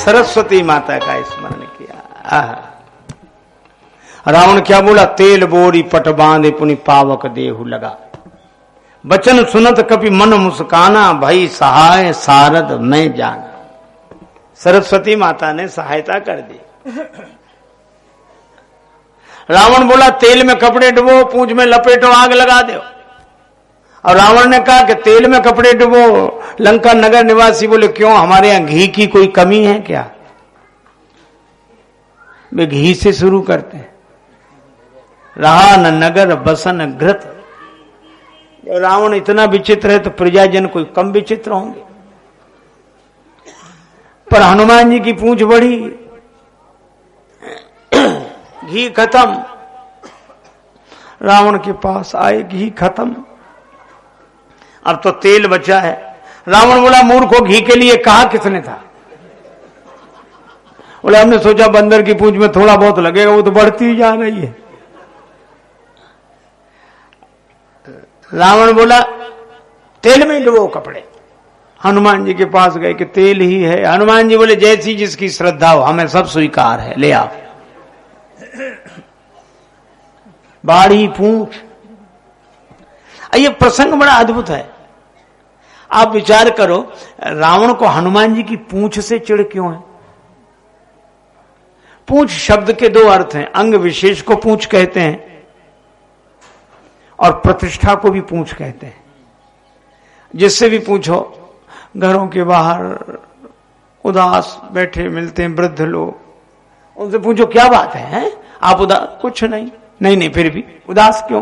सरस्वती माता का स्मरण किया। रावण क्या बोला? तेल बोरी पट बांधे पुनि पावक देहु लगा, बचन सुनत कपि मन मुस्काना, भई सहाय सारद मैं जाना। सरस्वती माता ने सहायता कर दी। रावण बोला तेल में कपड़े डुबो, पूंछ में लपेटो, आग लगा दो। और रावण ने कहा कि तेल में कपड़े डुबो। लंका नगर निवासी बोले क्यों, हमारे यहां घी की कोई कमी है क्या? वे घी से शुरू करते हैं। रहा न नगर बसन घृत। रावण इतना विचित्र है तो प्रजाजन कोई कम विचित्र होंगे। पर हनुमान जी की पूंछ बढ़ी, घी खत्म। रावण के पास आए, घी खत्म, अब तो तेल बचा है। रावण बोला मूर्खों, घी के लिए कहा किसने था? बोले हमने सोचा बंदर की पूंछ में थोड़ा बहुत लगेगा, वो तो बढ़ती ही जा रही है। रावण बोला तेल में डुबो कपड़े। हनुमान जी के पास गए कि तेल ही है। हनुमान जी बोले जैसी जिसकी श्रद्धा हो, हमें सब स्वीकार है, ले आओ। बाड़ी पूंछ। ये प्रसंग बड़ा अद्भुत है। आप विचार करो, रावण को हनुमान जी की पूंछ से चिढ़ क्यों है? पूंछ शब्द के दो अर्थ हैं, अंग विशेष को पूंछ कहते हैं और प्रतिष्ठा को भी पूंछ कहते हैं। जिससे भी पूछो, घरों के बाहर उदास बैठे मिलते हैं वृद्ध लोग, उनसे पूछो क्या बात है, आप उदास? कुछ नहीं। नहीं, फिर भी उदास क्यों?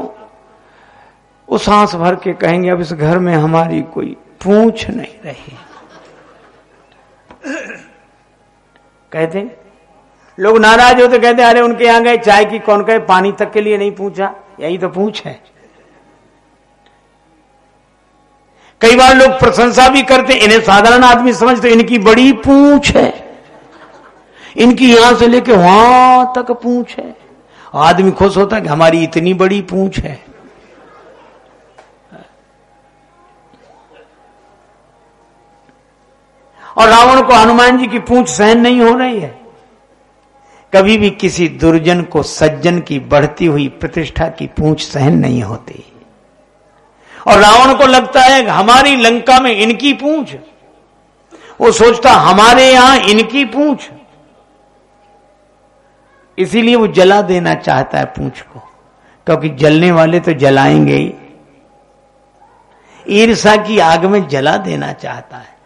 वो सांस भर के कहेंगे अब इस घर में हमारी कोई पूंछ नहीं रही। कहते लोग नाराज होते, कहते अरे उनके यहां गए, चाय की कौन कहे, पानी तक के लिए नहीं पूछा। यही तो पूंछ है। कई बार लोग प्रशंसा भी करते, इन्हें साधारण आदमी समझते इनकी बड़ी पूंछ है, इनकी यहां से लेके वहां तक पूंछ है। आदमी खुश होता है कि हमारी इतनी बड़ी पूंछ है। और रावण को हनुमान जी की पूंछ सहन नहीं हो रही है। कभी भी किसी दुर्जन को सज्जन की बढ़ती हुई प्रतिष्ठा की पूंछ सहन नहीं होती। और रावण को लगता है हमारी लंका में इनकी पूंछ, वो सोचता हमारे यहां इनकी पूंछ, इसीलिए वो जला देना चाहता है पूंछ को, क्योंकि जलने वाले तो जलाएंगे ही। ईर्षा की आग में जला देना चाहता है।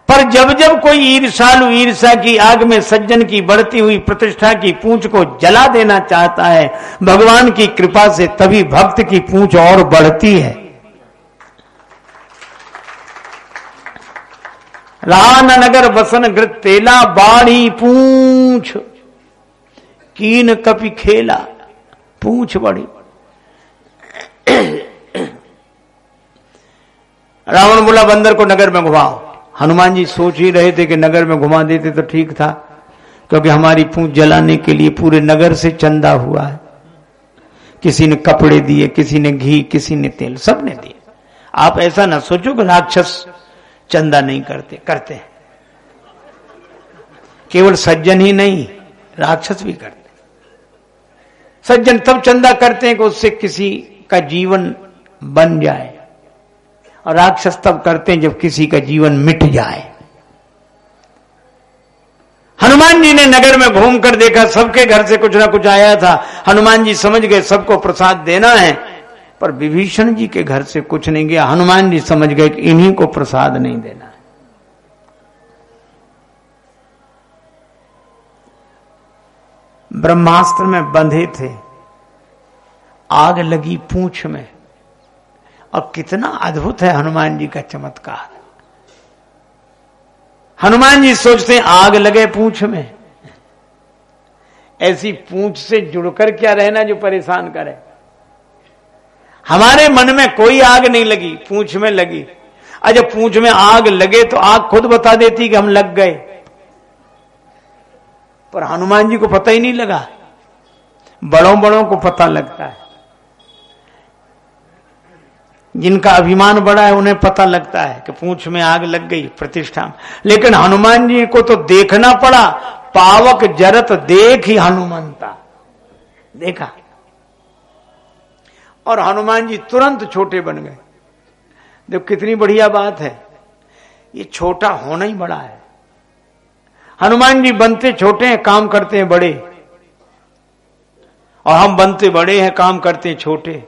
पर जब जब कोई ईर्षालु ईर्षा की आग में सज्जन की बढ़ती हुई प्रतिष्ठा की पूंछ को जला देना चाहता है, भगवान की कृपा से तभी भक्त की पूंछ और बढ़ती है। रान नगर बसन घृत तेला, बाढ़ी पूंछ कीन कपि खेला। पूंछ बढ़ी। रावण बोला बंदर को नगर में घुमाओ। हनुमान जी सोच ही रहे थे कि नगर में घुमा देते तो ठीक था, क्योंकि हमारी पूंछ जलाने के लिए पूरे नगर से चंदा हुआ है। किसी ने कपड़े दिए, किसी ने घी, किसी ने तेल, सबने दिए। आप ऐसा ना सोचो कि राक्षस चंदा नहीं करते, करते हैं। केवल सज्जन ही नहीं, राक्षस भी करते। सज्जन तब चंदा करते हैं कि उससे किसी का जीवन बन जाए, और राक्षस तब करते हैं जब किसी का जीवन मिट जाए। हनुमान जी ने नगर में घूमकर देखा, सबके घर से कुछ ना कुछ आया था। हनुमान जी समझ गए सबको प्रसाद देना है, पर विभीषण जी के घर से कुछ नहीं गया। हनुमान जी समझ गए कि इन्हीं को प्रसाद नहीं देना है। ब्रह्मास्त्र में बंधे थे, आग लगी पूंछ में। और कितना अद्भुत है हनुमान जी का चमत्कार। हनुमान जी सोचते हैं आग लगे पूंछ में, ऐसी पूंछ से जुड़कर क्या रहना जो परेशान करे। हमारे मन में कोई आग नहीं लगी, पूंछ में लगी। अच्छा, पूंछ में आग लगे तो आग खुद बता देती कि हम लग गए, पर हनुमान जी को पता ही नहीं लगा। बड़ों बड़ों को पता लगता है। जिनका अभिमान बड़ा है उन्हें पता लगता है कि पूंछ में आग लग गई प्रतिष्ठा में, लेकिन हनुमान जी को तो देखना पड़ा। पावक जरत देख ही हनुमंता, देखा और हनुमान जी तुरंत छोटे बन गए। देखो कितनी बढ़िया बात है, ये छोटा होना ही बड़ा है। हनुमान जी बनते छोटे हैं, काम करते हैं बड़े, और हम बनते बड़े हैं, काम करते हैं छोटे।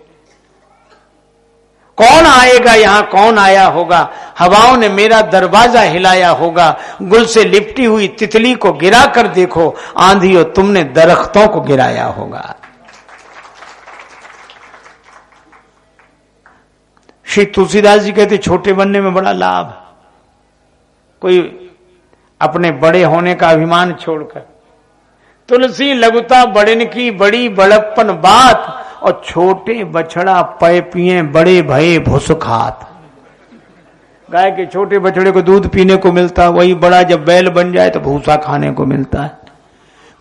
कौन आएगा यहां, कौन आया होगा, हवाओं ने मेरा दरवाजा हिलाया होगा, गुल से लिपटी हुई तितली को गिरा कर देखो, आंधियों तुमने दरख्तों को गिराया होगा। श्री तुलसीदास जी कहते छोटे बनने में बड़ा लाभ। कोई अपने बड़े होने का अभिमान छोड़कर, तुलसी लघुता बड़न की बड़ी बड़प्पन बात, और छोटे बछड़ा पय पिए बड़े भये भुस खात। गाय के छोटे बछड़े को दूध पीने को मिलता है, वही बड़ा जब बैल बन जाए तो भूसा खाने को मिलता है।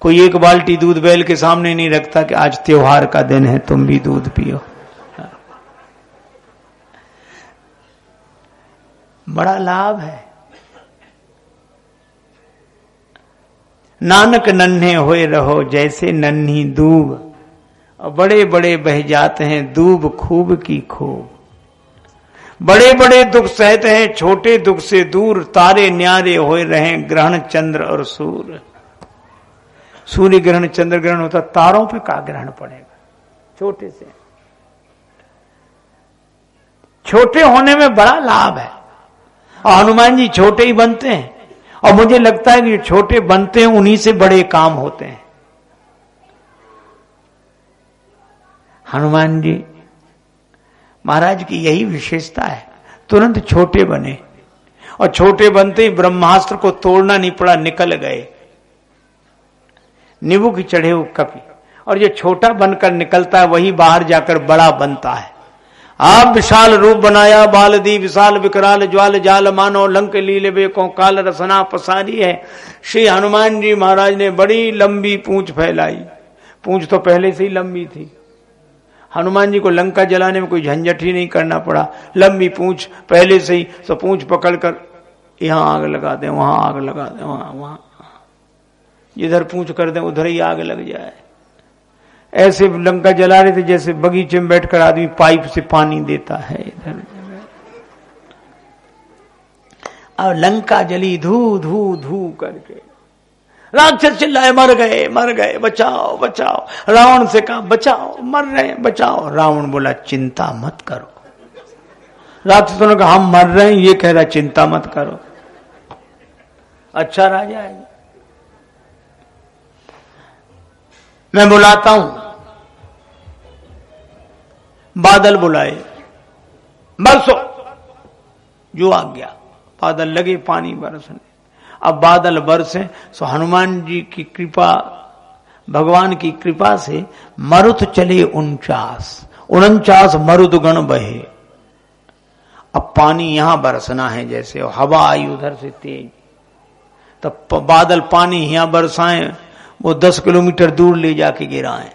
कोई एक बाल्टी दूध बैल के सामने नहीं रखता कि आज त्योहार का दिन है तुम भी दूध पियो। बड़ा लाभ है। नानक नन्हे होए रहो जैसे नन्ही दूब, और बड़े बड़े बह जाते हैं दूब खूब की खूब। बड़े बड़े दुख सहते हैं छोटे दुख से दूर, तारे न्यारे होए रहे ग्रहण चंद्र और सूर्य। सूर्य ग्रहण चंद्र ग्रहण होता, तारों पे का ग्रहण पड़ेगा छोटे से। छोटे होने में बड़ा लाभ है, और हनुमान जी छोटे ही बनते हैं, और मुझे लगता है कि छोटे बनते हैं उन्हीं से बड़े काम होते हैं। हनुमान जी महाराज की यही विशेषता है, तुरंत छोटे बने, और छोटे बनते ही ब्रह्मास्त्र को तोड़ना नहीं पड़ा, निकल गए। नींबू की चढ़े हुए कपी, और जो छोटा बनकर निकलता है वही बाहर जाकर बड़ा बनता है। आप विशाल रूप बनाया बाल दी विशाल विकराल ज्वाल जाल मानो, लंक लीले बेको काल रसना पसारी है। श्री हनुमान जी महाराज ने बड़ी लंबी पूंछ फैलाई। पूंछ तो पहले से ही लंबी थी, हनुमान जी को लंका जलाने में कोई झंझट ही नहीं करना पड़ा। लंबी पूंछ पहले से ही, तो पूंछ पकड़कर यहां आग लगा दें, वहां आग लगा दें, वहां जिधर पूंछ कर दें उधर ही आग लग जाए। ऐसे लंका जला रहे थे जैसे बगीचे में बैठकर आदमी पाइप से पानी देता है इधर। और लंका जली धू धू धू करके, राक्षस चिल्लाए मर गए बचाओ बचाओ। रावण से कहा बचाओ, मर रहे हैं बचाओ। रावण बोला चिंता मत करो। राक्षसों ने कहा हम मर रहे हैं, ये कह रहा चिंता मत करो। अच्छा राजा है। मैं बुलाता हूं। बादल बुलाए, बरसो, जो आ गया। बादल लगे पानी बरसने। अब बादल बरसे सो हनुमान जी की कृपा, भगवान की कृपा से मरुत चले 49 मरुदगण बहे। अब पानी यहां बरसना है जैसे, और हवा आई उधर से तेज, तब बादल पानी यहां बरसाएं, वो 10 किलोमीटर दूर ले जाके गिराएं।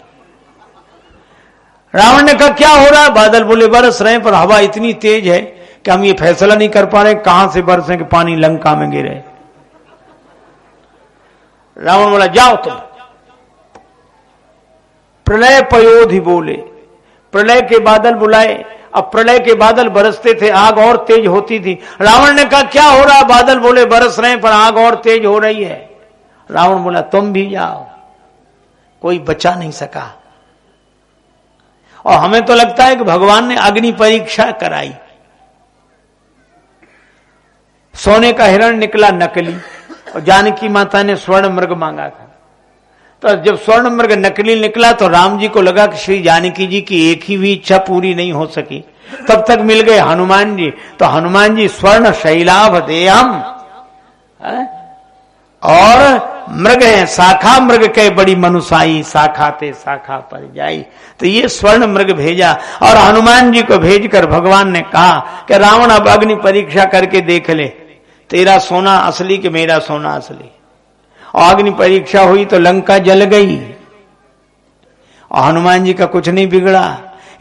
रावण ने कहा क्या हो रहा है? बादल बोले बरस रहे हैं, पर हवा इतनी तेज है कि हम ये फैसला नहीं कर पा रहे कहां से बरसे कि पानी लंका में गिरे। रावण बोला जाओ तुम। प्रलय पयोधि बोले, प्रलय के बादल बुलाए। अब प्रलय के बादल बरसते थे, आग और तेज होती थी। रावण ने कहा क्या हो रहा? बादल बोले बरस रहे हैं पर आग और तेज हो रही है। रावण बोला तुम भी जाओ। कोई बचा नहीं सका। और हमें तो लगता है कि भगवान ने अग्नि परीक्षा कराई। सोने का हिरण निकला नकली, और जानकी माता ने स्वर्ण मृग मांगा था। तो जब स्वर्ण मृग नकली निकला तो राम जी को लगा कि श्री जानकी जी की एक ही भी इच्छा पूरी नहीं हो सकी। तब तक मिल गए हनुमान जी। तो हनुमान जी स्वर्ण शैलाभ देहम, और मृग है शाखा मृग के बड़ी मनुसाई, शाखा ते शाखा पर जाई। तो ये स्वर्ण मृग भेजा, और हनुमान जी को भेजकर भगवान ने कहा कि रावण अब अग्नि परीक्षा करके देख ले, तेरा सोना असली कि मेरा सोना असली। और अग्नि परीक्षा हुई तो लंका जल गई, और हनुमान जी का कुछ नहीं बिगड़ा।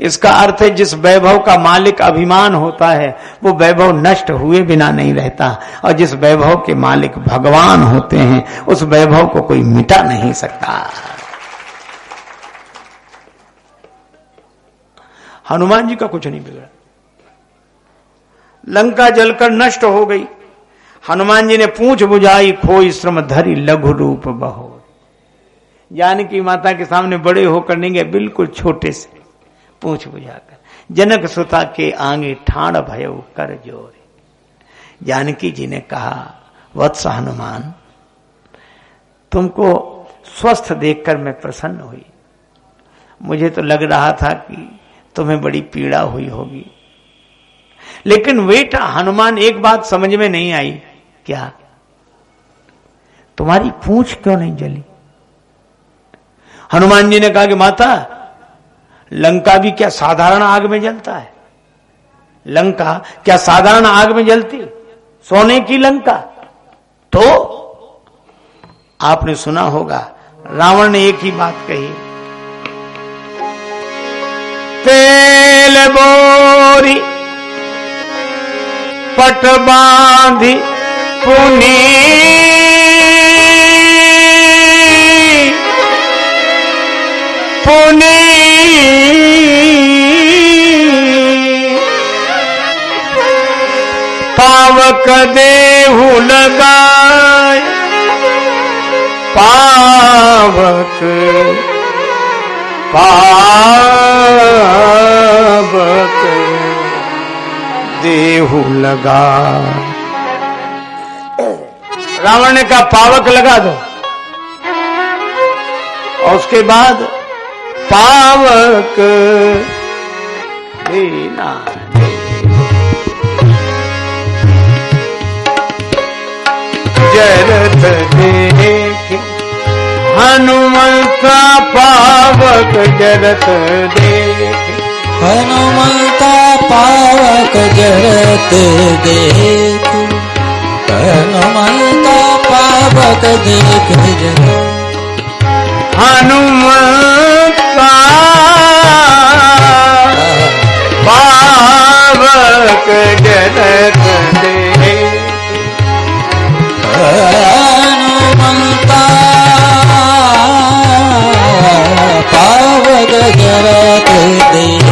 इसका अर्थ है जिस वैभव का मालिक अभिमान होता है वो वैभव नष्ट हुए बिना नहीं रहता, और जिस वैभव के मालिक भगवान होते हैं उस वैभव को कोई मिटा नहीं सकता। हनुमान जी का कुछ नहीं बिगड़ा, लंका जलकर नष्ट हो गई। हनुमान जी ने पूंछ बुझाई, खोई श्रम धरी लघु रूप बहो। जानकी माता के सामने बड़े होकर नहीं गए, बिल्कुल छोटे से पूंछ बुझाकर। जनक सुता के आगे ठाड़ भयो कर जोरे। जानकी जी ने कहा, वत्स हनुमान, तुमको स्वस्थ देखकर मैं प्रसन्न हुई। मुझे तो लग रहा था कि तुम्हें बड़ी पीड़ा हुई होगी, लेकिन बेटा हनुमान एक बात समझ में नहीं आई। क्या? तुम्हारी पूंछ क्यों नहीं जली? हनुमान जी ने कहा कि माता, लंका भी क्या साधारण आग में जलता है? लंका क्या साधारण आग में जलती? सोने की लंका। तो आपने सुना होगा रावण ने एक ही बात कही, तेल बोरी पट बांधी पुनी पुनी पावक देहु लगाए, पावक पावक देहु लगा। रावण ने कहा पावक लगा दो, और उसके बाद पावक देना। जरत देख हनुमंता पावक जरत देख, हनुमंता पावक जरत देख, हनुमंता पावक देख हनुमंता पावक जरत देख, हनुमंता पावक जरत देख,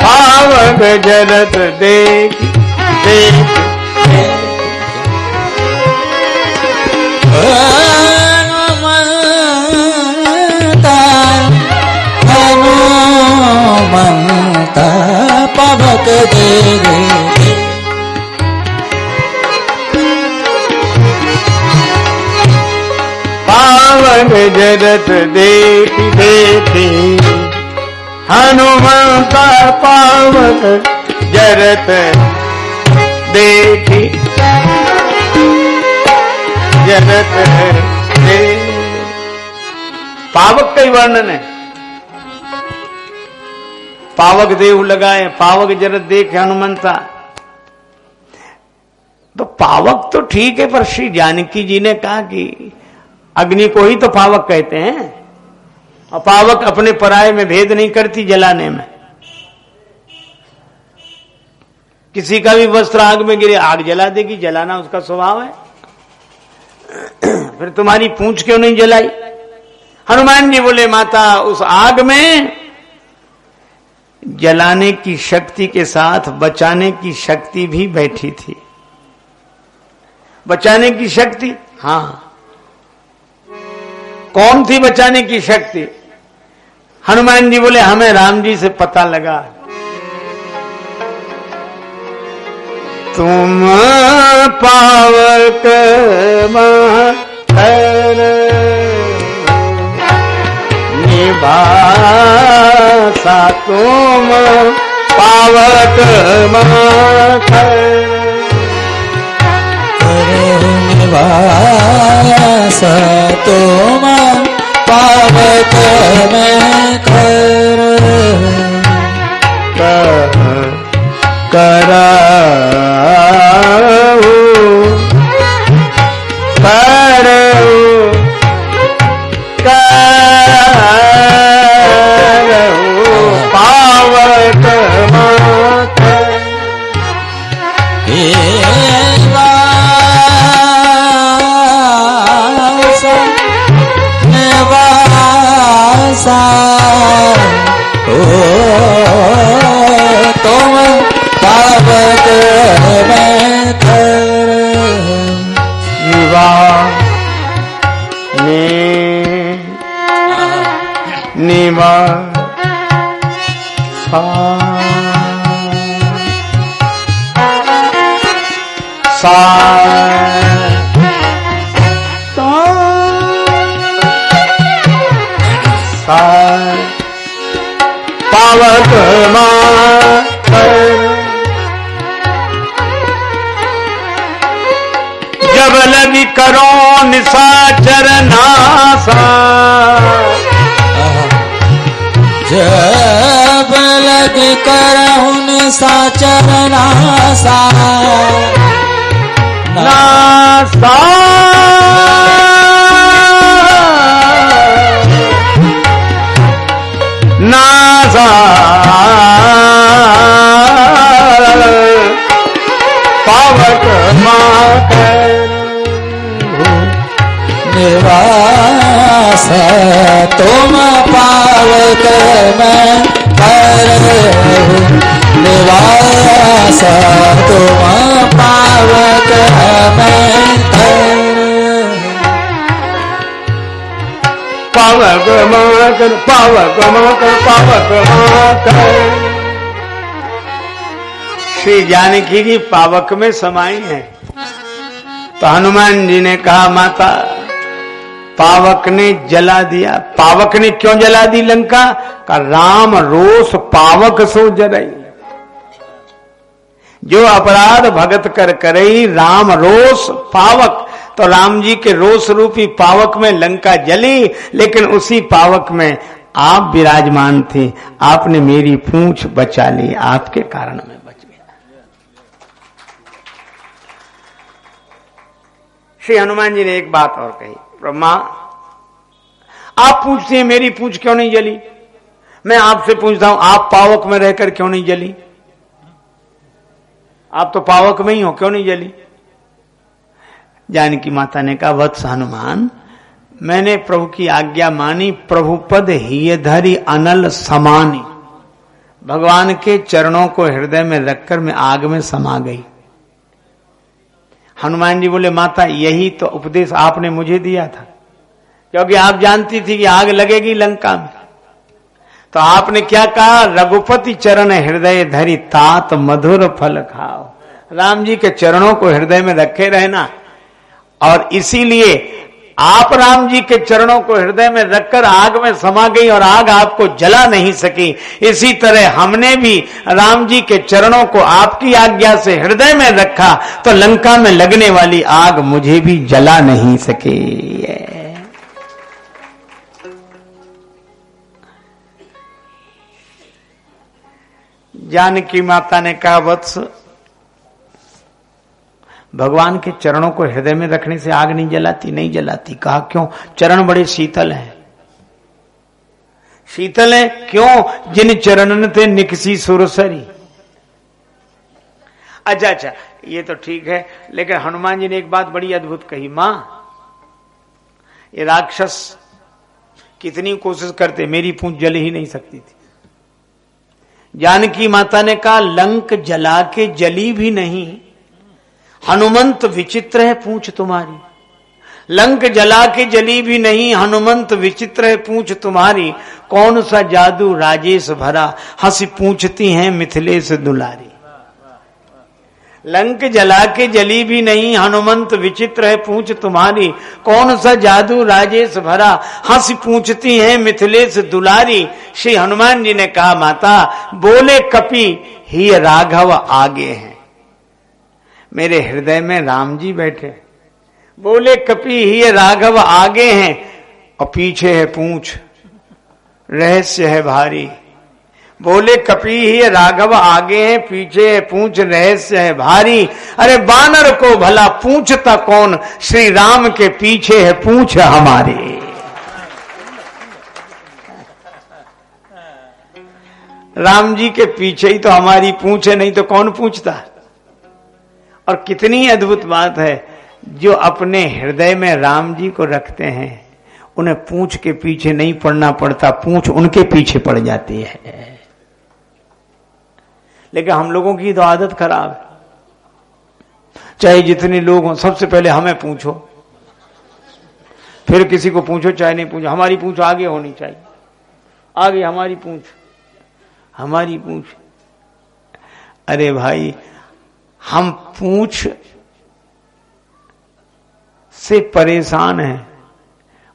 पावक जरत देख देख। हनुमंता हनुमंता पावक देख, पावक जरत देख देखी, हनुमंता पावक जरत देखी, जरत देख। पावक का ही वर्णन है, पावक देहु लगाए, पावक जरत देखे हनुमंता। तो पावक तो ठीक है, पर श्री जानकी जी ने कहा कि अग्नि को ही तो पावक कहते हैं, और पावक अपने पराये में भेद नहीं करती जलाने में। किसी का भी वस्त्र आग में गिरे, आग जला देगी, जलाना उसका स्वभाव है। फिर तुम्हारी पूंछ क्यों नहीं जलाई? हनुमान जी बोले, माता उस आग में जलाने की शक्ति के साथ बचाने की शक्ति भी बैठी थी। बचाने की शक्ति, हाँ, कौन थी बचाने की शक्ति? हनुमान जी बोले, हमें राम जी से पता लगा, तुम पावक महर निभासा, तुम पावक महर निभासा, तुम पावक महर सा पावक जब लगी करो निशाचर नासा, जब लगी करो निशाचर नासा, नासा नासा पावक निवास तुम पावक में करो, निवास तुम पावक में करो। पावक माकर पावक माकर पावक माकर। श्री जानकी जी पावक में समाई है। तो हनुमान जी ने कहा माता पावक ने जला दिया। पावक ने क्यों जला दी लंका? का राम रोष पावक सो जरई, जो अपराध भगत कर करई राम रोष पावक। तो राम जी के रोष रूपी पावक में लंका जली, लेकिन उसी पावक में आप विराजमान थे। आपने मेरी पूंछ बचा ली, आपके कारण में बच गया। श्री हनुमान जी ने एक बात और कही, ब्रह्मा आप पूछते हैं मेरी पूंछ क्यों नहीं जली? मैं आपसे पूछता हूं आप पावक में रहकर क्यों नहीं जली? आप तो पावक में ही हो, क्यों नहीं जली? जानकी माता ने कहा वत्स हनुमान, मैंने प्रभु की आज्ञा मानी, प्रभुपद ही धरी अनल समानी। भगवान के चरणों को हृदय में रखकर मैं आग में समा गई। हनुमान जी बोले माता यही तो उपदेश आपने मुझे दिया था, क्योंकि आप जानती थी कि आग लगेगी लंका में। तो आपने क्या कहा? रघुपति चरण हृदय धरी तात मधुर फल खाओ। राम जी के चरणों को हृदय में रखे रहना, और इसीलिए आप राम जी के चरणों को हृदय में रखकर आग में समा गई और आग आपको जला नहीं सकी। इसी तरह हमने भी राम जी के चरणों को आपकी आज्ञा से हृदय में रखा, तो लंका में लगने वाली आग मुझे भी जला नहीं सकी। जानकी माता ने कहा वत्स भगवान के चरणों को हृदय में रखने से आग नहीं जलाती? नहीं जलाती। कहा क्यों? चरण बड़े शीतल हैं। शीतल है क्यों? जिन चरणन थे निकसी सुरसरी। अच्छा, ये तो ठीक है, लेकिन हनुमान जी ने एक बात बड़ी अद्भुत कही, मां ये राक्षस कितनी कोशिश करते, मेरी पूंछ जल ही नहीं सकती थी। जानकी माता ने कहा लंक जला के जली भी नहीं, हनुमंत विचित्र है पूंछ तुम्हारी। लंक जला के जली भी नहीं, हनुमंत विचित्र है पूंछ तुम्हारी। कौन सा जादू राजेश भरा, हंसी पूछती हैं मिथिलेश दुलारी। लंक जला के जली भी नहीं, हनुमंत विचित्र है पूंछ तुम्हारी। कौन सा जादू राजेश भरा, हंसी पूछती हैं मिथिलेश दुलारी। श्री हनुमान जी ने कहा माता बोले कपि ही राघव आगे हैं। मेरे हृदय में राम जी बैठे। बोले कपि ही राघव आगे हैं और पीछे है पूंछ, रहस्य है भारी। बोले कपि ही राघव आगे हैं, पीछे है पूंछ, रहस्य है भारी। अरे बानर को भला पूछता कौन, श्री राम के पीछे है पूंछ हमारे। राम जी के पीछे ही तो हमारी पूंछ है, नहीं तो कौन पूछता। और कितनी अद्भुत बात है, जो अपने हृदय में राम जी को रखते हैं उन्हें पूंछ के पीछे नहीं पड़ना पड़ता, पूंछ उनके पीछे पड़ जाती है। लेकिन हम लोगों की तो आदत खराब है, चाहे जितने लोग हों सबसे पहले हमें पूछो, फिर किसी को पूछो चाहे नहीं पूछो। हमारी पूंछ आगे होनी चाहिए, आगे हमारी पूंछ, हमारी पूंछ। अरे भाई, हम पूंछ से परेशान हैं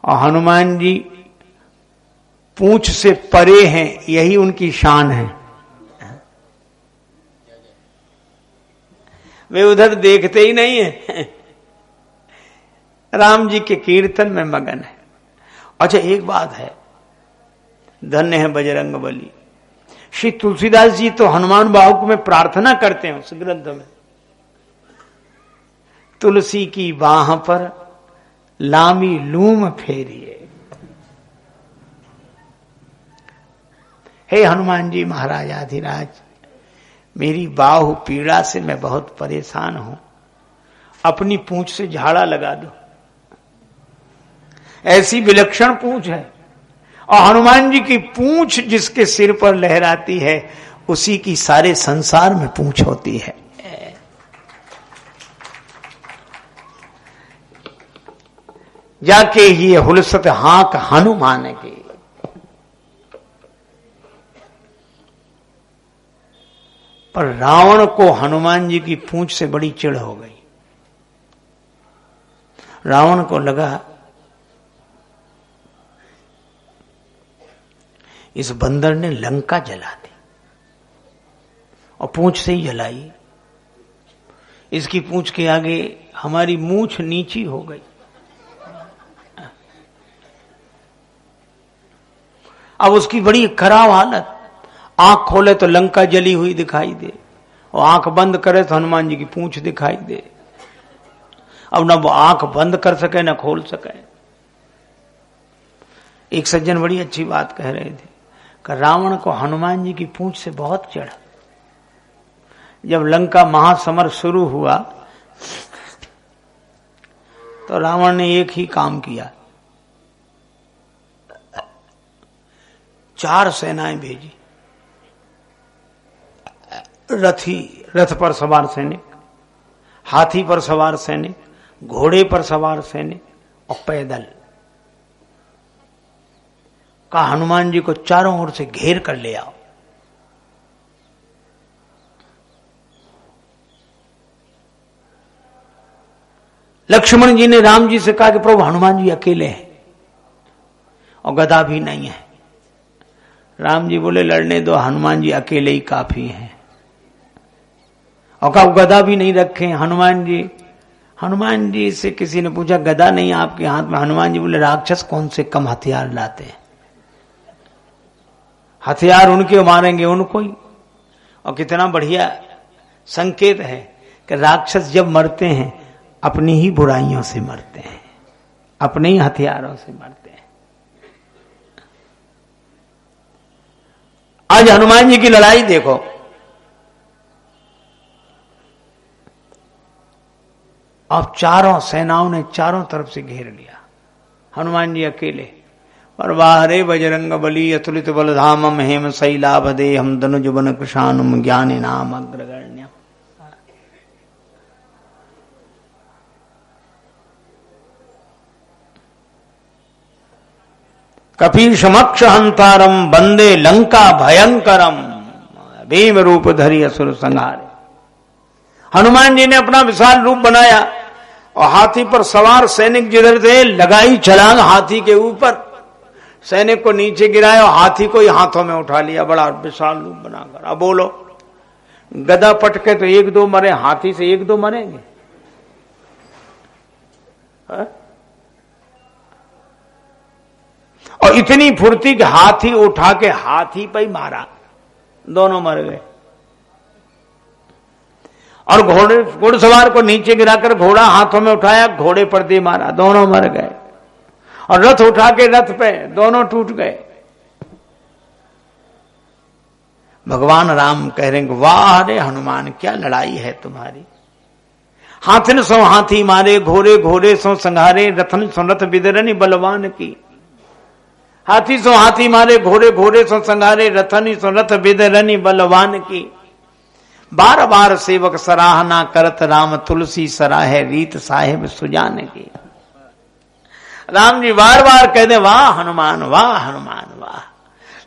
और हनुमान जी पूंछ से परे हैं, यही उनकी शान है। वे उधर देखते ही नहीं है, राम जी के कीर्तन में मगन है। अच्छा, एक बात है, धन्य है बजरंग बली। श्री तुलसीदास जी तो हनुमान बाहु में प्रार्थना करते हैं उस ग्रंथ में, तुलसी की बाह पर लामी लूम फेरिए। हे हनुमान जी महाराज आधिराज, मेरी बाहु पीड़ा से मैं बहुत परेशान हूं, अपनी पूंछ से झाड़ा लगा दो। ऐसी विलक्षण पूंछ है, और हनुमान जी की पूंछ जिसके सिर पर लहराती है उसी की सारे संसार में पूंछ होती है। जाके ये हुलसत हाक हनुमान की। पर रावण को हनुमान जी की पूंछ से बड़ी चिढ़ हो गई। रावण को लगा इस बंदर ने लंका जला दी और पूंछ से ही जलाई। इसकी पूंछ के आगे हमारी मूंछ नीची हो गई। अब उसकी बड़ी खराब हालत, आंख खोले तो लंका जली हुई दिखाई दे और आंख बंद करे तो हनुमान जी की पूंछ दिखाई दे। अब ना वो आंख बंद कर सके ना खोल सके। एक सज्जन बड़ी अच्छी बात कह रहे थे कि रावण को हनुमान जी की पूंछ से बहुत चिढ़। जब लंका महासमर शुरू हुआ तो रावण ने एक ही काम किया, 4 सेनाएं भेजी। रथ पर सवार सैनिक, हाथी पर सवार सैनिक, घोड़े पर सवार सैनिक और पैदल। का हनुमान जी को चारों ओर से घेर कर ले आओ। लक्ष्मण जी ने राम जी से कहा कि प्रभु हनुमान जी अकेले हैं और गदा भी नहीं है। राम जी बोले लड़ने दो, हनुमान जी अकेले ही काफी हैं। और कहा गदा भी नहीं रखे हनुमान जी से किसी ने पूछा गदा नहीं आपके हाथ में? हनुमान जी बोले राक्षस कौन से कम हथियार लाते हैं, हथियार उनके मारेंगे उनको ही। और कितना बढ़िया संकेत है कि राक्षस जब मरते हैं अपनी ही बुराइयों से मरते हैं, अपने ही हथियारों से मरते हैं। आज हनुमान जी की लड़ाई देखो, अब चारों सेनाओं ने चारों तरफ से घेर लिया, हनुमान जी अकेले। और वाहरे बजरंग बली अतुलित बलधामम हेम शैलाभदे हम धनुज बन कृशानुम ज्ञानी नाम अग्रगण्य। कपि समक्ष हंतारम बंदे लंका भयंकरम भीम रूप धरि असुर संहारे। हनुमान जी ने अपना विशाल रूप बनाया और हाथी पर सवार सैनिक जिधर थे लगाई छलांग हाथी के ऊपर, सैनिक को नीचे गिराया और हाथी को ही हाथों में उठा लिया, बड़ा विशाल रूप बनाकर। अब बोलो, गदा पटके तो 1-2 मरे, हाथी से 1-2 मरेंगे? और इतनी फुर्ती कि हाथी उठा के हाथी पे ही मारा, दोनों मर गए। और घुड़सवार को नीचे गिराकर घोड़ा हाथों में उठाया, घोड़े पर दे मारा, दोनों मर गए। और रथ उठा के रथ पे, दोनों टूट गए। भगवान राम कह रहे हैं वाह रे हनुमान, क्या लड़ाई है तुम्हारी। हाथन सो हाथी मारे, घोड़े घोड़े सो संघारे, रथन सो रथ बिदरनी बलवान की। हाथी सो हाथी मारे, घोड़े घोड़े सो संघारे, रथनी सो रथ बिदरनी बलवान की। बार बार सेवक सराहना करत, राम तुलसी सराहे रीत साहेब सुजान की। राम जी बार बार कह दे वाह हनुमान वाह हनुमान वाह।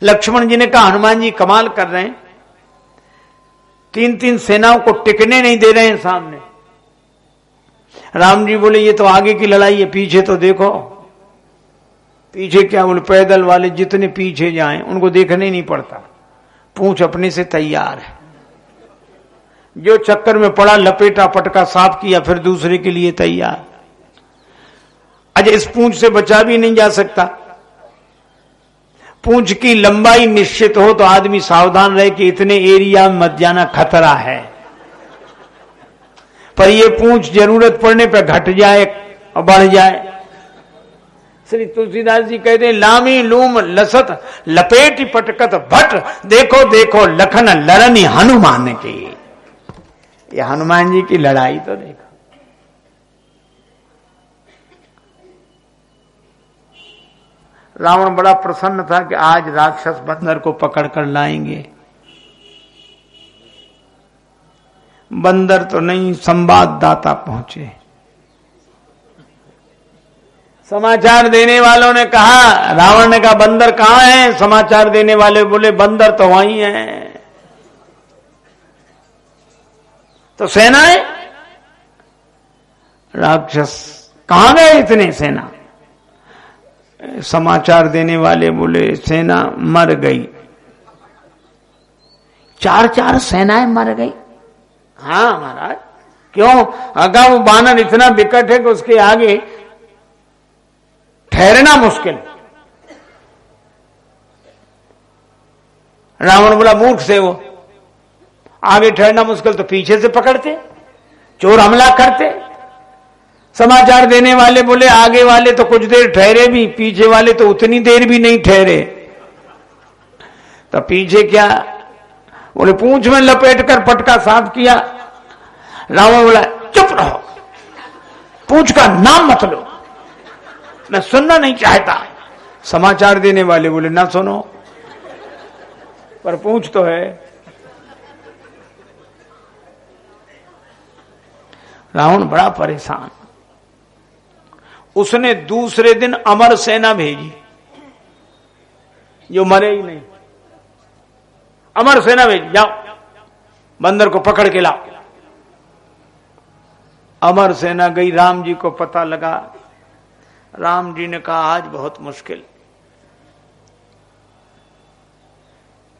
लक्ष्मण जी ने कहा हनुमान जी कमाल कर रहे हैं, 3-3 सेनाओं को टिकने नहीं दे रहे हैं सामने। राम जी बोले ये तो आगे की लड़ाई है, पीछे तो देखो। पीछे क्या? बोले पैदल वाले जितने पीछे जाएं उनको देखने ही नहीं पड़ता, पूंछ अपने से तैयार है। जो चक्कर में पड़ा लपेटा पटका साफ किया, फिर दूसरे के लिए तैयार। अच्छा, इस पूंछ से बचा भी नहीं जा सकता। पूंछ की लंबाई निश्चित हो तो आदमी सावधान रहे कि इतने एरिया में मत जाना, खतरा है। पर यह पूंछ जरूरत पड़ने पर घट जाए और बढ़ जाए। श्री तुलसीदास जी कहते हैं, लामी लूम लसत लपेटी पटकत भट, देखो देखो लखन लड़नी हनुमान की। ये हनुमान जी की लड़ाई तो देखो। रावण बड़ा प्रसन्न था कि आज राक्षस बंदर को पकड़कर लाएंगे। बंदर तो नहीं, संवाददाता पहुंचे। समाचार देने वालों ने कहा, रावण ने कहा बंदर कहां है? समाचार देने वाले बोले बंदर तो वहीं है। तो सेनाएं, राक्षस कहां गए इतने? सेना। समाचार देने वाले बोले सेना मर गई। 4-4 सेनाएं मर गई। हाँ महाराज, क्यों? अगर वो बानर इतना विकट है कि उसके आगे ठहरना मुश्किल। रावण बोला मूर्ख से वो, आगे ठहरना मुश्किल तो पीछे से पकड़ते, चोर हमला करते। समाचार देने वाले बोले आगे वाले तो कुछ देर ठहरे भी, पीछे वाले तो उतनी देर भी नहीं ठहरे। तो पीछे क्या? बोले पूंछ में लपेटकर पटका साफ किया। रावण बोला चुप रहो, पूंछ का नाम मत लो, मैं सुनना नहीं चाहता। समाचार देने वाले बोले ना सुनो, पर पूंछ तो है। रावण बड़ा परेशान। उसने दूसरे दिन अमर सेना भेजी, जो मरे ही नहीं। अमर सेना भेजी, जाओ बंदर को पकड़ के लाओ। अमर सेना गई, राम जी को पता लगा। राम जी ने कहा आज बहुत मुश्किल,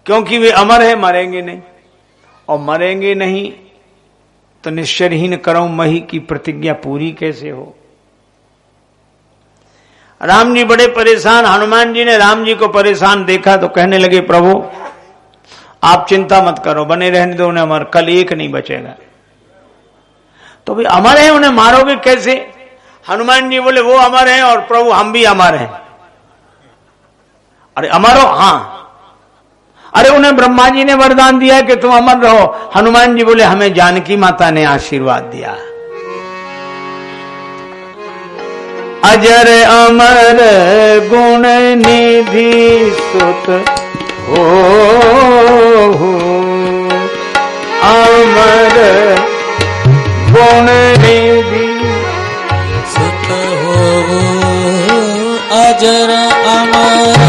क्योंकि वे अमर है, मरेंगे नहीं, और मरेंगे नहीं तो निश्चरहीन करो मही की प्रतिज्ञा पूरी कैसे हो। राम जी बड़े परेशान। हनुमान जी ने राम जी को परेशान देखा तो कहने लगे प्रभु आप चिंता मत करो, बने रहने दो उन्हें अमर, कल एक नहीं बचेगा। तो भाई अमर है, उन्हें मारोगे कैसे? हनुमान जी बोले वो अमर है और प्रभु हम भी अमर हैं। अरे अमर हो? हाँ। अरे उन्हें ब्रह्मा जी ने वरदान दिया कि तुम अमर रहो। हनुमान जी बोले हमें जानकी माता ने आशीर्वाद दिया। अजर अमर गुण निधि सुत हो, अमर गुण निधि सुत हो, अजर अमर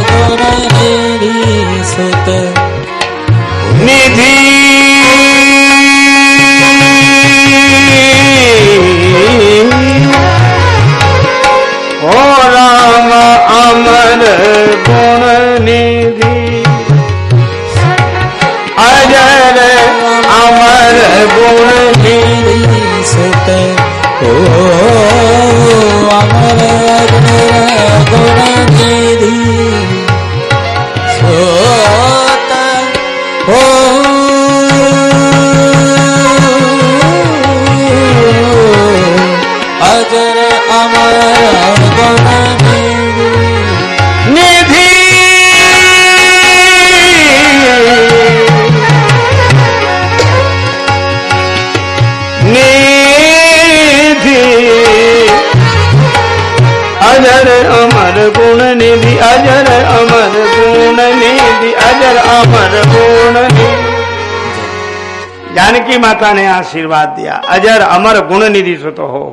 गुण निधि सुत निधि ओ राम अमर गुण निधि, अजर अमर गुण निधि सुत हो, अमर गुण निधि सुत हो, अजर अमर गुण निधि निधि, अजर अमर गुण निधि, अजर अमर गुण निधि, अजर अमर गुण निधि। जानकी माता ने आशीर्वाद दिया, अजर अमर गुण निधि सुत हो।